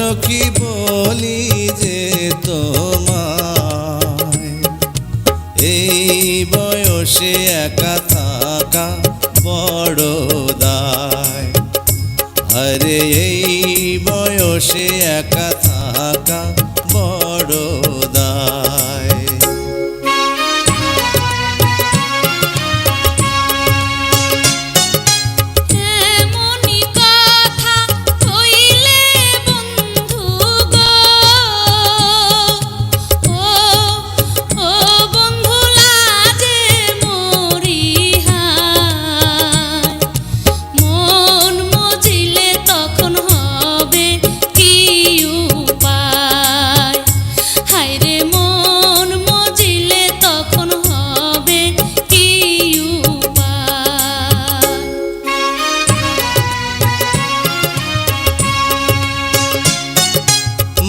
সখী বলি যে তোমায়, এই বয়সে একা থাকা বড় দায়। আরে এই বয়সে একা থাকা বড় দায়।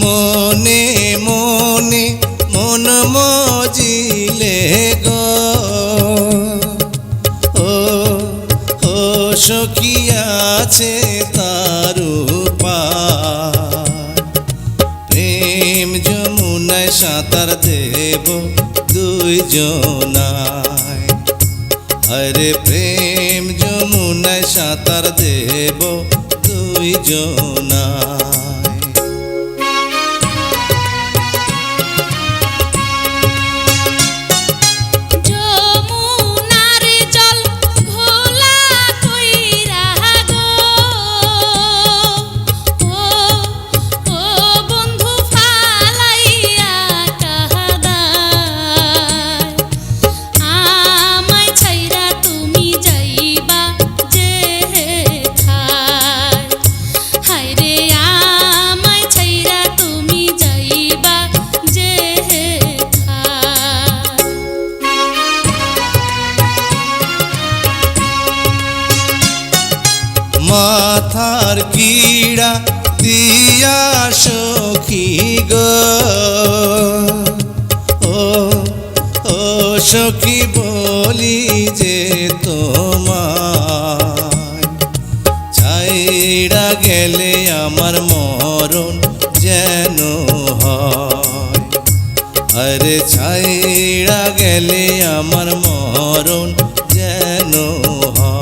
মনে মনে মন মজিলে গো, ও সখী আছে তার উপায়। প্রেম যমুনায় সাঁতার দেব দুইজনায়, আরে প্রেম যমুনায় সাঁতার দেব দুইজনায়। মাথার কিড়া দিয়া সখী গো, ও সখী বলি যে তোমায়, ছাইড়া গেলে আমার মরণ যেন হয়। আরে ছাইড়া গেলে আমার মরণ যেন হয়।